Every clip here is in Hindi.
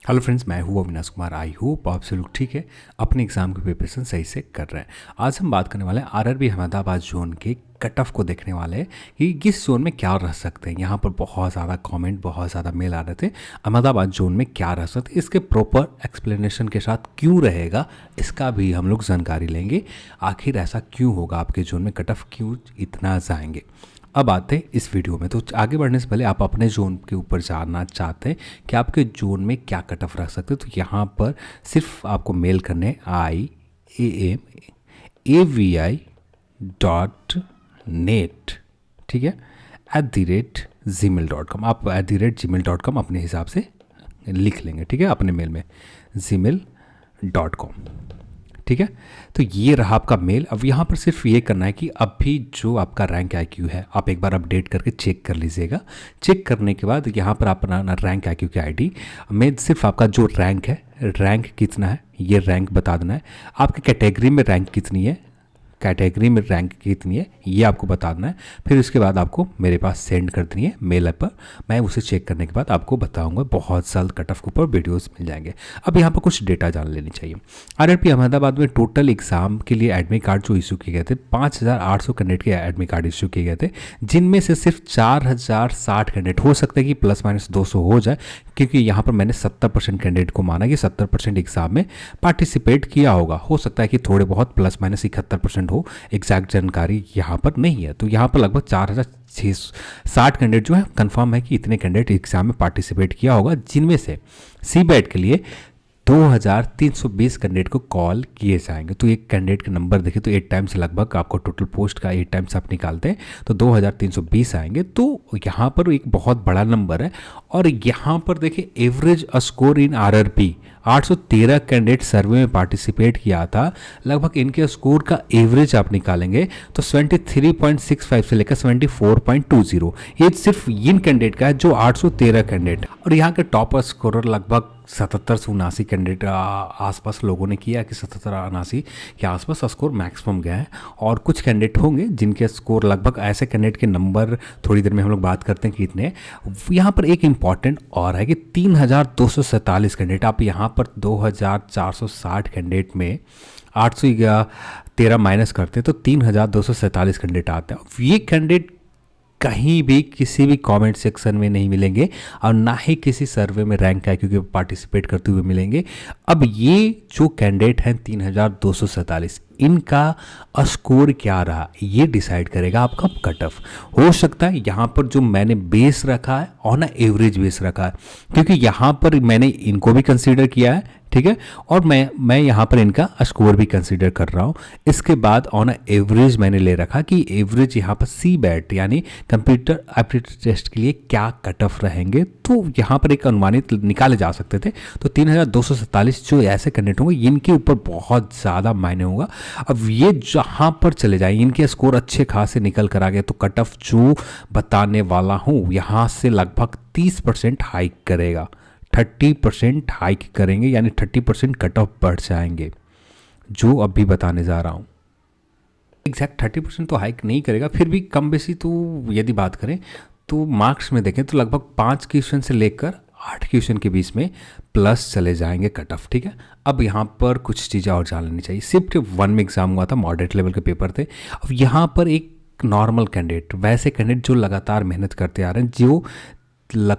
हेलो फ्रेंड्स, मैं हूँ अविनाश कुमार। आई होप आप सब लोग ठीक है, अपने एग्जाम की प्रिपरेशन सही से कर रहे हैं। आज हम बात करने वाले हैं आरआरबी अहमदाबाद जोन के कट ऑफ को देखने वाले हैं कि किस जोन में क्या रह सकते हैं। यहाँ पर बहुत ज़्यादा कमेंट, बहुत ज़्यादा मेल आ रहे थे अहमदाबाद जोन में क्या रह सकते हैं, इसके प्रॉपर एक्सप्लेनेशन के साथ क्यों रहेगा इसका भी हम लोग जानकारी लेंगे। आखिर ऐसा क्यों होगा, आपके जोन में कट ऑफ क्यों इतना जाएंगे। अब आते हैं इस वीडियो में। तो आगे बढ़ने से पहले आप अपने जोन के ऊपर जानना चाहते हैं कि आपके जोन में क्या कट ऑफ रख सकते हैं, तो यहाँ पर सिर्फ आपको मेल करने IAMAVI.net, ठीक है, @gmail.com। आप @gmail.com अपने हिसाब से लिख लेंगे, ठीक है, अपने मेल में gmail.com, ठीक है। तो ये रहा आपका मेल। अब यहाँ पर सिर्फ ये करना है कि अभी जो आपका रैंक IQ है आप एक बार अपडेट करके चेक कर लीजिएगा। चेक करने के बाद यहाँ पर आप अपना रैंक IQ की ID में सिर्फ आपका जो रैंक है, रैंक कितना है ये रैंक बता देना है। आपकी कैटेगरी में रैंक कितनी है, कैटेगरी में रैंक कितनी है ये आपको बताना है। फिर उसके बाद आपको मेरे पास सेंड कर देनी है मेल पर। मैं उसे चेक करने के बाद आपको बताऊंगा। बहुत जल्द कट ऑफ के ऊपर वीडियोस मिल जाएंगे। अब यहाँ पर कुछ डेटा जान लेनी चाहिए। आरआरबी अहमदाबाद में टोटल एग्जाम के लिए एडमिट कार्ड जो इशू किए गए थे, 5800 कैंडिडेट के एडमिट कार्ड इशू किए गए थे, जिनमें से सिर्फ 4060 कैंडिडेट, हो सकता है कि प्लस माइनस 200 हो जाए, क्योंकि यहाँ पर मैंने 70% कैंडिडेट को माना कि 70% एग्जाम में पार्टिसिपेट किया होगा। हो सकता है कि थोड़े बहुत प्लस माइनस 71% हो, एग्जैक्ट जानकारी यहाँ पर नहीं है। तो यहाँ पर लगभग 4060 कैंडिडेट जो है कंफर्म है कि इतने कैंडिडेट एग्जाम में पार्टिसिपेट किया होगा, जिनमें से सीबैट के लिए 2320 कैंडिडेट को कॉल किए जाएंगे। तो एक कैंडिडेट का नंबर देखें तो 8 टाइम्स लगभग आपको टोटल पोस्ट का 8 टाइम्स आप निकालते हैं तो 2320 आएंगे। तो यहाँ पर एक बहुत बड़ा नंबर है। और यहाँ पर देखिए average score in RRB 813 candidate survey में पार्टिसिपेट किया था। लगभग इनके स्कोर का एवरेज आप निकालेंगे तो 73.65 से लेकर 74.20, ये सिर्फ इन कैंडिडेट का है जो 813 कैंडिडेट। और यहाँ के टॉप स्कोरर लगभग 77 से 79 कैंडिडेट आसपास लोगों ने किया कि 77-79 के आसपास स्कोर मैक्सिमम गया है। और कुछ कैंडिडेट होंगे जिनके स्कोर लगभग, ऐसे कैंडिडेट के नंबर थोड़ी देर में हम लोग बात करते हैं कि इतने। यहाँ पर एक इम्पॉर्टेंट और है कि 3247 कैंडिडेट, आप यहाँ पर 2460 कैंडिडेट में 813 माइनस करते हैं तो 3247 कैंडिडेट आते हैं। ये कैंडिडेट कहीं भी किसी भी कमेंट सेक्शन में नहीं मिलेंगे और ना ही किसी सर्वे में रैंक है क्योंकि पार्टिसिपेट करते हुए मिलेंगे। अब ये जो कैंडिडेट हैं 3247, इनका स्कोर क्या रहा ये डिसाइड करेगा आपका कट ऑफ। हो सकता है यहाँ पर जो मैंने बेस रखा है और ना एवरेज बेस रखा है, क्योंकि यहाँ पर मैंने इनको भी कंसीडर किया है, ठीक है, और मैं यहाँ पर इनका स्कोर भी कंसीडर कर रहा हूँ। इसके बाद ऑन एवरेज मैंने ले रखा कि एवरेज यहाँ पर सीबैट यानी कंप्यूटर एप्टीट्यूड टेस्ट के लिए क्या कट ऑफ रहेंगे। तो यहाँ पर एक अनुमानित निकाले जा सकते थे। तो 3247 जो ऐसे कैंडिडेट होंगे इनके ऊपर बहुत ज़्यादा मायने होगा। अब ये जहाँ पर चले जाए, इनके स्कोर अच्छे खासे निकल कर आ गए तो कट ऑफ जो बताने वाला हूँ यहाँ से लगभग 30% हाइक करेगा, 30% हाइक करेंगे, यानी 30% कट ऑफ बढ़ जाएंगे जो अभी बताने जा रहा हूँ। एग्जैक्ट 30% तो हाइक नहीं करेगा, फिर भी कम बेसी तो यदि बात करें तो मार्क्स में देखें तो लगभग 5 क्वेश्चन से लेकर 8 क्वेश्चन के बीच में प्लस चले जाएंगे कट ऑफ, ठीक है। अब यहाँ पर कुछ चीज़ें और जान लेनी चाहिए। शिफ्ट 1 में एग्जाम हुआ था, मॉडरेट लेवल के पेपर थे। अब यहाँ पर एक नॉर्मल कैंडिडेट, वैसे कैंडिडेट जो लगातार मेहनत करते आ रहे हैं, जो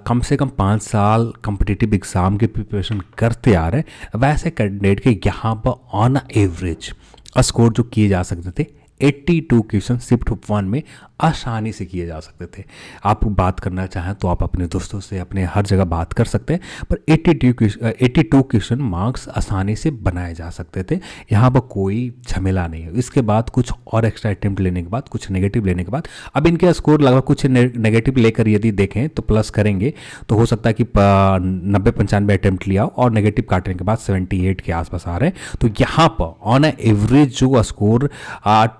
कम से कम 5 साल कॉम्पिटिटिव एग्ज़ाम की प्रिपरेशन करते आ रहे हैं, वैसे कैंडिडेट के यहाँ पर ऑन एवरेज स्कोर जो किए जा सकते थे 82 क्वेश्चन शिफ्ट 1 में आसानी से किए जा सकते थे। आप बात करना चाहें तो आप अपने दोस्तों से अपने हर जगह बात कर सकते हैं, पर 82 क्वेश्चन मार्क्स आसानी से बनाए जा सकते थे। यहाँ पर कोई झमेला नहीं है। इसके बाद कुछ और एक्स्ट्रा अटेम्प्ट लेने के बाद, कुछ नेगेटिव लेने के बाद, अब इनके स्कोर लगभग कुछ नेगेटिव लेकर यदि देखें तो प्लस करेंगे तो हो सकता है कि 90-95 अटेम्प्ट लिया और नेगेटिव काटने के बाद 78 के आसपास आ रहे हैं। तो यहाँ पर ऑन एवरेज जो स्कोर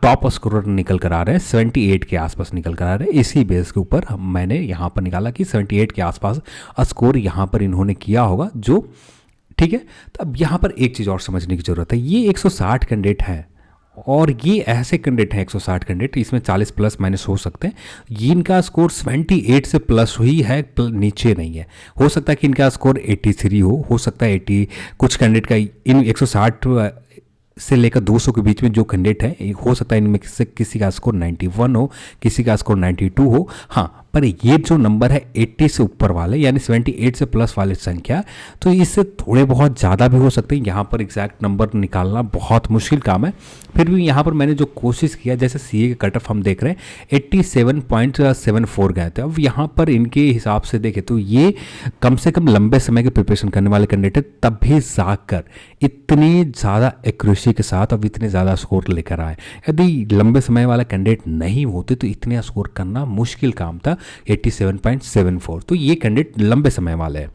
टॉप स्कोरर निकल कर आ रहे हैं 78 के आसपास निकल कर आ रहे हैं। इसी बेस के ऊपर मैंने यहाँ पर निकाला कि 78 के आसपास स्कोर यहाँ पर इन्होंने किया होगा, जो ठीक है। तो अब यहाँ पर एक चीज़ और समझने की ज़रूरत है। ये 160 कैंडिडेट हैं और ये ऐसे कैंडिडेट हैं 160 कैंडिडेट, इसमें 40 प्लस माइनस हो सकते हैं। ये इनका स्कोर 78 से प्लस ही है, नीचे नहीं है। हो सकता है कि इनका स्कोर 83 हो सकता है 80, कुछ कैंडिडेट का इन 160 से लेकर 200 के बीच में जो कैंडिडेट है, हो सकता है इनमें किसी का स्कोर 91 हो, किसी का स्कोर 92 हो। हाँ, पर ये जो नंबर है 80 से ऊपर वाले यानी 78 से प्लस वाले संख्या, तो इससे थोड़े बहुत ज़्यादा भी हो सकते हैं। यहाँ पर एग्जैक्ट नंबर निकालना बहुत मुश्किल काम है। फिर भी यहाँ पर मैंने जो कोशिश किया, जैसे सीए के कट ऑफ हम देख रहे हैं 87.74 गए थे। अब यहाँ पर इनके हिसाब से देखें तो ये कम से कम लंबे समय की प्रिपरेशन करने वाले कैंडिडेट है, तब भी जाकर इतनी ज़्यादा एक्यूरेसी के साथ अब इतने ज़्यादा स्कोर लेकर आए। यदि लंबे समय वाला कैंडिडेट नहीं होते तो इतने स्कोर करना मुश्किल काम था। 87.74, तो ये कैंडिडेट लंबे समय वाले हैं,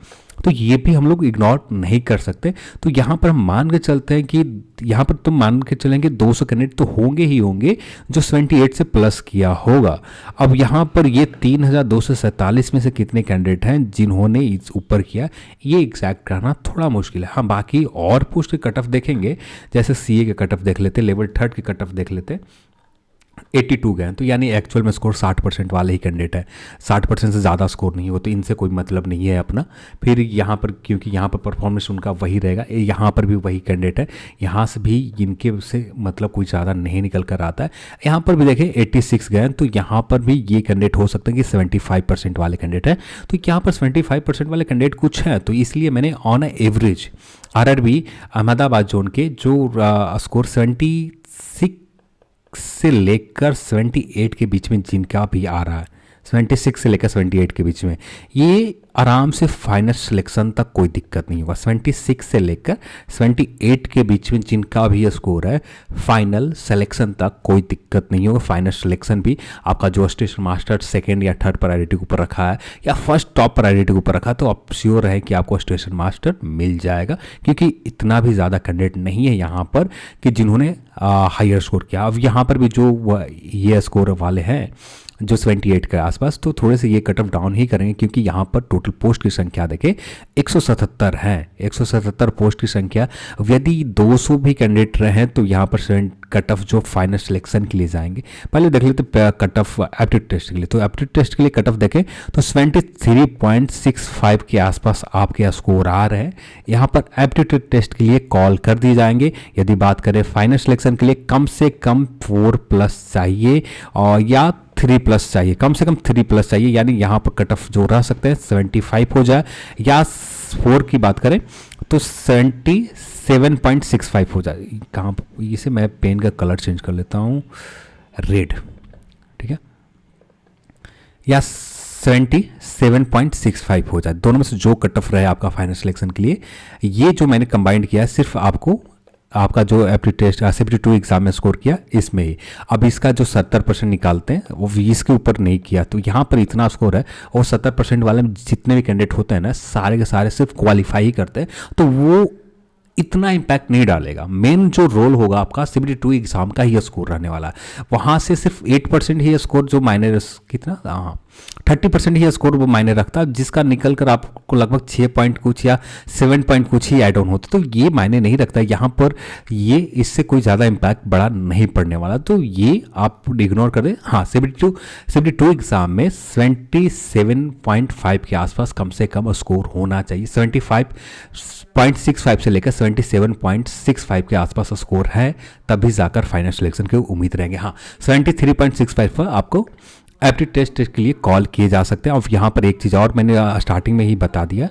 तो ये भी हम लोग इग्नोर नहीं कर सकते। तो यहाँ पर हम मान के चलते हैं कि यहाँ पर तो मान के चलेंगे 200 कैंडिडेट तो होंगे ही होंगे जो 78 से प्लस किया होगा। अब यहाँ पर ये 3247 में से कितने कैंडिडेट हैं जिन्होंने इस ऊपर किया, ये एग्जैक्ट करना थोड़ा मुश्किल है। हाँ, बाकी और पोस्ट के कट ऑफ देखेंगे, जैसे सीए के कट ऑफ देख लेते, लेवल 3 के कट ऑफ देख लेते, 82 गए, तो यानी एक्चुअल में स्कोर 60% वाले ही कैंडिडेट है। 60% से ज़्यादा स्कोर नहीं हो तो इनसे कोई मतलब नहीं है अपना। फिर यहाँ पर क्योंकि यहाँ पर परफॉर्मेंस उनका वही रहेगा, यहाँ पर भी वही कैंडिडेट है, यहाँ से भी इनके से मतलब कोई ज़्यादा नहीं निकल कर आता है। यहाँ पर भी देखें 86 गए, तो यहाँ पर भी ये कैंडिडेट हो सकते हैं कि 75% वाले कैंडिडेट हैं। तो यहाँ पर 75% वाले कैंडिडेट कुछ हैं, तो इसलिए मैंने on average RRB Ahmedabad zone के जो स्कोर 76 से लेकर 78 के बीच में जिनका भी आ रहा है, 76 से लेकर 78 के बीच में, ये आराम से फाइनल सिलेक्शन तक कोई दिक्कत नहीं होगा। 76 से लेकर 78 के बीच में जिनका भी स्कोर है, फाइनल सिलेक्शन तक कोई दिक्कत नहीं होगा। फाइनल सिलेक्शन भी आपका जो स्टेशन मास्टर सेकंड या थर्ड प्रायोरिटी के ऊपर रखा है या फर्स्ट टॉप प्रायोरिटी के ऊपर रखा है, तो आप श्योर है कि आपको स्टेशन मास्टर मिल जाएगा, क्योंकि इतना भी ज़्यादा कैंडिडेट नहीं है यहाँ पर कि जिन्होंने हायर स्कोर किया। अब यहाँ पर भी जो ये स्कोर वाले हैं जो 78 के आसपास, तो थोड़े से ये कट ऑफ डाउन ही करेंगे, क्योंकि यहाँ पर टोटल पोस्ट की संख्या देखें 177 है। 177 पोस्ट की संख्या, यदि 200 भी कैंडिडेट रहे तो यहाँ पर कट ऑफ जो फाइनल सिलेक्शन के लिए जाएंगे। पहले देख लेते कट ऑफ एप्टीट्यूड टेस्ट के लिए, तो एप्टीट्यूड टेस्ट के लिए कट ऑफ देखें तो 73.65 के आसपास आपके स्कोर आ रहे हैं। यहाँ पर एप्टीट्यूड टेस्ट के लिए कॉल कर दिए जाएंगे। यदि बात करें फाइनल सिलेक्शन के लिए, कम से कम 4+ चाहिए और या 3+ चाहिए, कम से कम 3+ चाहिए, यानी यहाँ पर कट ऑफ जो रह सकते हैं 75 हो जाए, या 4 की बात करें तो 77.65 हो जाए। कहाँ इसे मैं पेन का कलर चेंज कर लेता हूँ, रेड, ठीक है, या 77.65 हो जाए। दोनों में से जो कट ऑफ रहे आपका फाइनल सिलेक्शन के लिए, ये जो मैंने कंबाइंड किया है सिर्फ आपका जो एप्टीट्यूड 2 एग्जाम में स्कोर किया इसमें ही। अब इसका जो 70% निकालते हैं वो 20 के ऊपर नहीं किया, तो यहाँ पर इतना स्कोर है। और 70% वाले जितने भी कैंडिडेट होते हैं ना, सारे के सारे सिर्फ क्वालिफाई ही करते हैं, तो वो इतना इम्पैक्ट नहीं डालेगा। मेन जो रोल होगा आपका CBT2 एग्जाम का ही स्कोर रहने वाला है। वहाँ से सिर्फ 8% ही स्कोर जो मायने, कितना, हाँ 30% ही स्कोर वो मायने रखता है, जिसका निकल कर आपको लगभग 6 पॉइंट कुछ या 7 पॉइंट कुछ ही ऐड ऑन होता, तो ये मायने नहीं रखता यहाँ पर। ये इससे कोई ज़्यादा इम्पैक्ट बड़ा नहीं पड़ने वाला, तो ये आप इग्नोर कर दें। हाँ, CBT2 एग्जाम में 77.5 के आसपास कम से कम स्कोर होना चाहिए। 75.65 से लेकर 77.65 के आसपास स्कोर है, तभी जाकर फाइनल सिलेक्शन की उम्मीद रहेंगे। हाँ, 73.65 पर आपको एप्टीट्यूड टेस्ट के लिए कॉल किए जा सकते हैं। और यहाँ पर एक चीज़ और मैंने स्टार्टिंग में ही बता दिया,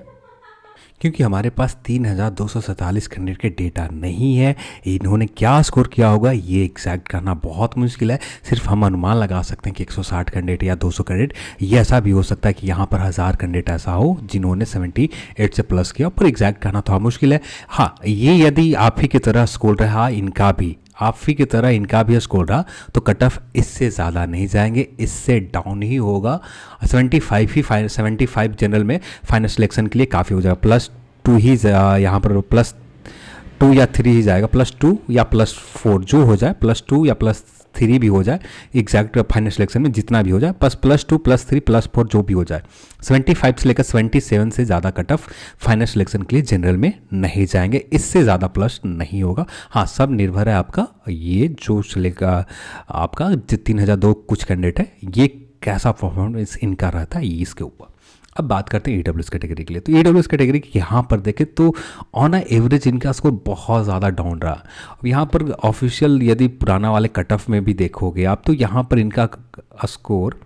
क्योंकि हमारे पास 3247 कैंडिडेट के डेटा नहीं है, इन्होंने क्या स्कोर किया होगा ये एग्जैक्ट करना बहुत मुश्किल है। सिर्फ हम अनुमान लगा सकते हैं कि 160 कैंडिडेट या 200 कैंडिडेट, ये ऐसा भी हो सकता है कि यहाँ पर 1000 कैंडिडेट ऐसा हो जिन्होंने 78 से प्लस किया, पर एग्जैक्ट करना थोड़ा मुश्किल है। हाँ, ये यदि आप ही की तरह स्कोर रहा, इनका भी आप ही की तरह इनका भी स्कोर रहा, तो कट ऑफ इससे ज़्यादा नहीं जाएंगे, इससे डाउन ही होगा। 75 जनरल में फाइनल सिलेक्शन के लिए काफ़ी हो जाएगा। +2 ही यहाँ पर +2 या 3 ही जाएगा, +2 या +4 जो हो जाए, +2 या +3 +3 भी हो जाए एग्जैक्ट फाइनल सिलेक्शन में, जितना भी हो जाए, बस +2 +3 +4 जो भी हो जाए, 75 से लेकर 77 से ज़्यादा कट ऑफ फाइनल सिलेक्शन के लिए जनरल में नहीं जाएंगे, इससे ज़्यादा प्लस नहीं होगा। हाँ, सब निर्भर है आपका ये जो चलेगा आपका 3002 कुछ कैंडिडेट है, ये कैसा परफॉर्मेंस इनका रहता है इसके ऊपर। अब बात करते हैं EWS कैटेगरी के लिए। तो EWS कैटेगरी की यहाँ पर देखें तो ऑन एवरेज इनका स्कोर बहुत ज़्यादा डाउन रहा। अब यहाँ पर ऑफिशियल यदि पुराना वाले कट ऑफ में भी देखोगे आप, तो यहाँ पर इनका स्कोर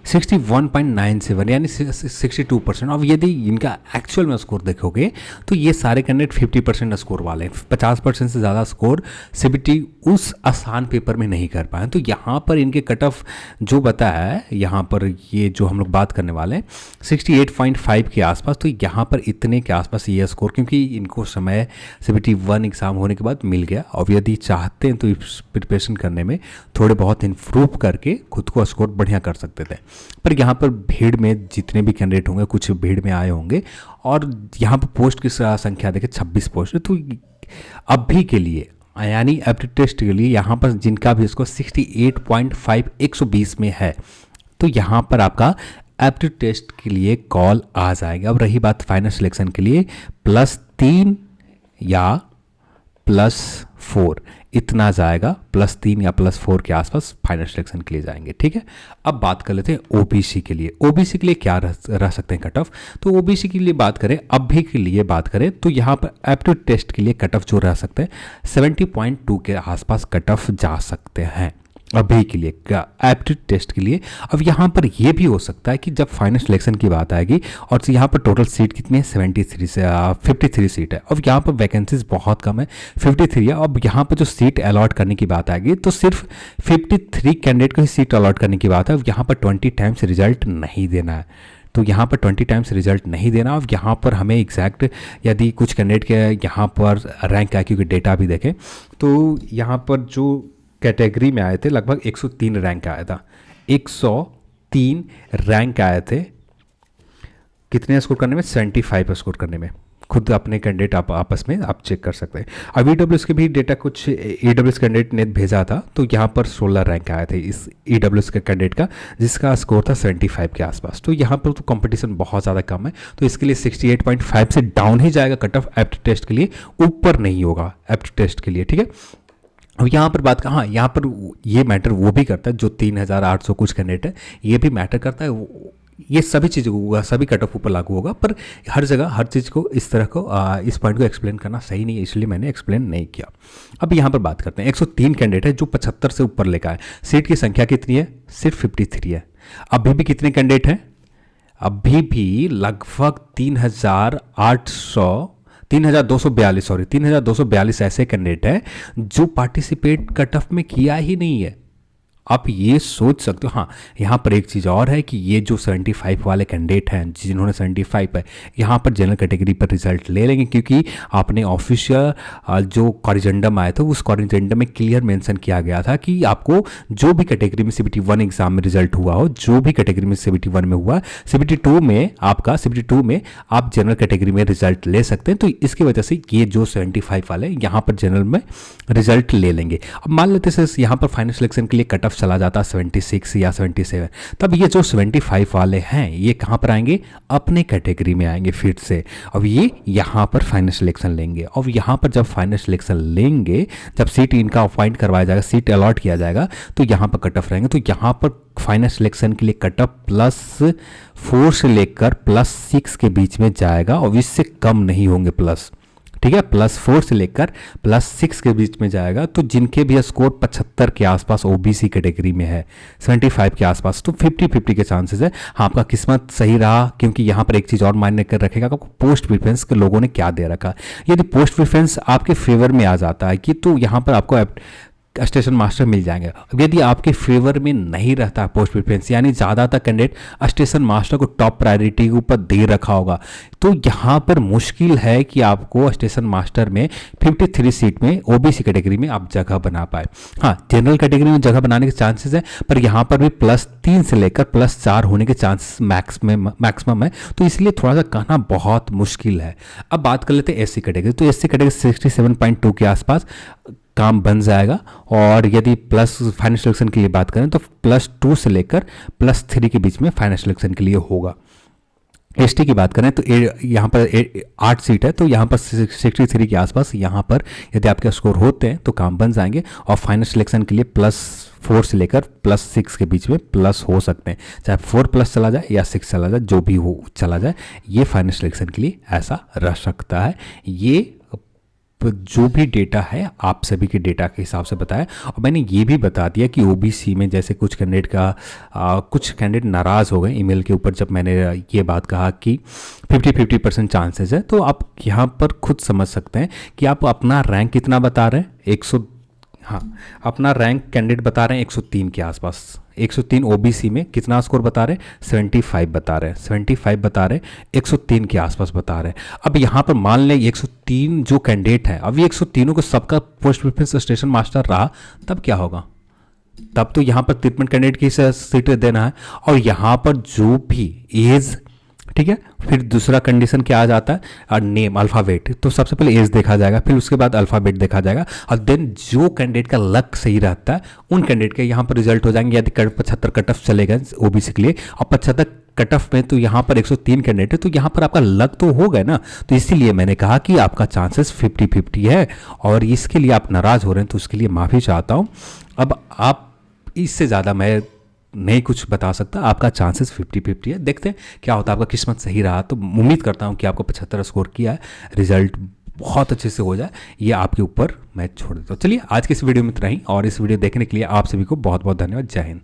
61.97 यानी 62%। अब यदि इनका एक्चुअल में स्कोर देखोगे तो ये सारे कैंडिडेट 50% स्कोर वाले हैं, 50% से ज़्यादा स्कोर CBT उस आसान पेपर में नहीं कर पाए। तो यहाँ पर इनके कट ऑफ जो बताया है, यहाँ पर ये जो हम लोग बात करने वाले हैं 68.5 के आसपास, तो यहाँ पर इतने के आसपास ये स्कोर, क्योंकि इनको समय CBT 1 एग्ज़ाम होने के बाद मिल गया। और यदि चाहते हैं तो प्रिपरेशन करने में थोड़े बहुत इम्प्रूव करके खुद को स्कोर बढ़िया कर सकते थे। पर यहाँ पर भीड़ में जितने भी कैंडिडेट होंगे कुछ भीड़ में आए होंगे, और यहाँ पर पोस्ट की संख्या देखें 26 पोस्ट। तो अभी के लिए यानी एप्टीट्यूड टेस्ट के लिए यहाँ पर जिनका भी स्कोर 68.5 120 में है, तो यहाँ पर आपका एप्टीट्यूड टेस्ट के लिए कॉल आ जाएगा। अब रही बात फाइनल सिलेक्शन के लिए, +3 या +4 इतना जाएगा, +3 या +4 के आसपास फाइनल सिलेक्शन के लिए जाएंगे। ठीक है, अब बात कर लेते हैं OBC के लिए। OBC के लिए क्या रह सकते हैं कट ऑफ। तो OBC के लिए बात करें, अभी के लिए बात करें तो यहाँ पर एप्टीट्यूड टेस्ट के लिए कट ऑफ जो रह सकते हैं 70.2 के आसपास कट ऑफ जा सकते हैं अभी के लिए एप्टीट्यूड टेस्ट के लिए। अब यहाँ पर ये भी हो सकता है कि जब फाइनल सिलेक्शन की बात आएगी, और यहाँ पर टोटल सीट कितनी है 73 से 53 सीट है। अब यहाँ पर वैकेंसीज बहुत कम है, 53 है। अब यहाँ पर जो सीट अलॉट करने की बात आएगी तो सिर्फ 53 कैंडिडेट को ही सीट अलॉट करने की बात है। अब यहाँ पर 20 टाइम्स रिजल्ट नहीं देना है, तो यहाँ पर 20 टाइम्स रिजल्ट नहीं देना। अब यहाँ पर हमें एग्जैक्ट यदि कुछ कैंडिडेट के यहाँ पर रैंक आए, क्योंकि डेटा भी देखें तो यहाँ पर जो कैटेगरी में आए थे लगभग 103 रैंक आया था, 103 रैंक आए थे। कितने स्कोर करने में? 75 स्कोर करने में। खुद अपने कैंडिडेट आप आपस में आप चेक कर सकते हैं। अब EWS के भी डेटा कुछ EWS कैंडिडेट ने भेजा था, तो यहाँ पर 16 रैंक आए थे इस EWS के कैंडिडेट का, जिसका स्कोर था 75 के आसपास। तो यहाँ पर तो कंपटीशन बहुत ज़्यादा कम है, तो इसके लिए 68.5 से डाउन ही जाएगा कट ऑफ एप्टीट्यूड टेस्ट के लिए, ऊपर नहीं होगा एप्टीट्यूड टेस्ट के लिए। ठीक है, अब यहाँ पर बात हाँ, यहाँ पर ये मैटर वो भी करता है जो 3800 कुछ कैंडिडेट है, ये भी मैटर करता है। ये सभी चीज़ों को होगा, सभी कट ऑफ ऊपर लागू होगा, पर हर जगह हर चीज़ को इस तरह को इस पॉइंट को एक्सप्लेन करना सही नहीं है, इसलिए मैंने एक्सप्लेन नहीं किया। अब यहाँ पर बात करते हैं 103 कैंडिडेट है जो 75 से ऊपर लेकर आए। सीट की संख्या कितनी है? सिर्फ 53 है। अभी भी कितने कैंडिडेट हैं? अभी भी लगभग 3242 ऐसे कैंडिडेट हैं जो पार्टिसिपेट कट ऑफ में किया ही नहीं है। आप ये सोच सकते हो। हाँ, यहाँ पर एक चीज़ और है कि ये जो 75 वाले कैंडिडेट हैं जिन्होंने 75 है, यहाँ पर जनरल कैटेगरी पर रिजल्ट ले लेंगे, क्योंकि आपने ऑफिशियल जो कॉरिजेंडम आया था उस कॉरिजेंडम में क्लियर मेंशन किया गया था कि आपको जो भी कैटेगरी में CBT 1 एग्जाम में रिजल्ट हुआ हो, जो भी कैटेगरी में CBT 1 में हुआ, CBT 2 में आप जनरल कैटेगरी में रिजल्ट ले सकते हैं। तो इसकी वजह से ये जो 75 वाले यहाँ पर जनरल में रिजल्ट ले लेंगे। अब मान लेते हैं यहाँ पर फाइनल सिलेक्शन के लिए कट ऑफ चला जाता 76 या 77, तब ये जो 75 वाले हैं ये कहाँ पर आएंगे? अपने कैटेगरी में आएंगे फिर से। अब ये यहाँ पर फाइनल सिलेक्शन लेंगे, और यहाँ पर जब फाइनल सिलेक्शन लेंगे, जब सीट इनका अपॉइंट करवाया जाएगा, सीट अलॉट किया जाएगा, तो यहाँ पर कट ऑफ रहेंगे। तो यहाँ पर फाइनल सिलेक्शन के लिए कट ऑफ +4 से लेकर +6 के बीच में जाएगा, और इससे कम नहीं होंगे प्लस। ठीक है, +4 से लेकर +6 के बीच में जाएगा। तो जिनके भी स्कोर 75 के आसपास OBC कैटेगरी में है, 75 के आसपास, तो 50-50 के चांसेस है। हाँ, आपका किस्मत सही रहा, क्योंकि यहाँ पर एक चीज़ और मायने कर रखेगा कि आपको पोस्ट प्रेफरेंस के लोगों ने क्या दे रखा। यदि पोस्ट प्रेफरेंस आपके फेवर में आ जाता है कि तो यहाँ पर आपको स्टेशन मास्टर मिल जाएंगे। अब यदि आपके फेवर में नहीं रहता पोस्ट प्रेफरेंस, यानी ज़्यादातर कैंडिडेट स्टेशन मास्टर को टॉप प्रायोरिटी के ऊपर दे रखा होगा, तो यहाँ पर मुश्किल है कि आपको स्टेशन मास्टर में 53 सीट में OBC कैटेगरी में आप जगह बना पाए। हाँ, जनरल कैटेगरी में जगह बनाने के चांसेस है, पर यहाँ पर भी +3 से लेकर +4 होने के चांसेस मैक्सिमम है, तो इसलिए थोड़ा सा कहना बहुत मुश्किल है। अब बात कर लेते हैं SC कैटेगरी। तो SC कैटेगरी 67.2 के आसपास काम बन जाएगा। और यदि प्लस फाइनल सिलेक्शन के लिए बात करें तो +2 से लेकर +3 के बीच में फाइनल सिलेक्शन के लिए होगा। एसटी की बात करें तो यहाँ पर 8 सीट है, तो यहाँ पर 63 के आसपास यहाँ पर यदि आपके स्कोर होते हैं तो काम बन जाएंगे। और फाइनल सिलेक्शन के लिए +4 से लेकर +6 के बीच में प्लस हो सकते हैं, चाहे 4+ चला जाए या 6 चला जाए, जो भी हो चला जाए, ये फाइनल सिलेक्शन के लिए ऐसा रह सकता है। ये जो भी डेटा है आप सभी के डेटा के हिसाब से बताया। और मैंने ये भी बता दिया कि ओबीसी में जैसे कुछ कैंडिडेट नाराज़ हो गए ईमेल के ऊपर जब मैंने ये बात कहा कि 50% चांसेस है। तो आप यहाँ पर खुद समझ सकते हैं कि आप अपना रैंक कितना बता रहे हैं, अपना रैंक कैंडिडेट बता रहे हैं 103 के आसपास। 103 ओबीसी में कितना स्कोर बता रहे हैं, 75 बता रहे हैं, 75 बता रहे हैं, 103 के आसपास बता रहे हैं। अब यहाँ पर मान लें 103 जो कैंडिडेट हैं, अब ये 103 को सबका पोस्ट प्रेफरेंस स्टेशन मास्टर रहा, तब क्या होगा? तब तो यहाँ पर ट्रीटमेंट कैंडिडेट की सीट देना है। और यहाँ पर जो भी एज, ठीक है, फिर दूसरा कंडीशन क्या आ जाता है, और नेम अल्फ़ाबेट। तो सबसे पहले एज देखा जाएगा, फिर उसके बाद अल्फ़ाबेट देखा जाएगा, और देन जो कैंडिडेट का लक सही रहता है उन कैंडिडेट के यहाँ पर रिजल्ट हो जाएंगे। यदि 75 कट ऑफ चलेगा ओबीसी के लिए और 75 कट ऑफ में तो यहाँ पर 103 कैंडिडेट है, तो यहाँ पर आपका लक तो हो गया ना। तो इसीलिए मैंने कहा कि आपका चांसेस 50-50 है। और इसके लिए आप नाराज़ हो रहे हैं तो उसके लिए माफ़ी चाहता हूँ। अब आप इससे ज़्यादा मैं नहीं कुछ बता सकता, आपका चांसेस 50-50 है। देखते हैं क्या होता है, आपका किस्मत सही रहा तो उम्मीद करता हूँ कि आपको 75 स्कोर किया है, रिजल्ट बहुत अच्छे से हो जाए, ये आपके ऊपर मैं छोड़ देता हूँ। चलिए आज की इस वीडियो में इतना ही, और इस वीडियो देखने के लिए आप सभी को बहुत बहुत धन्यवाद। जय हिंद।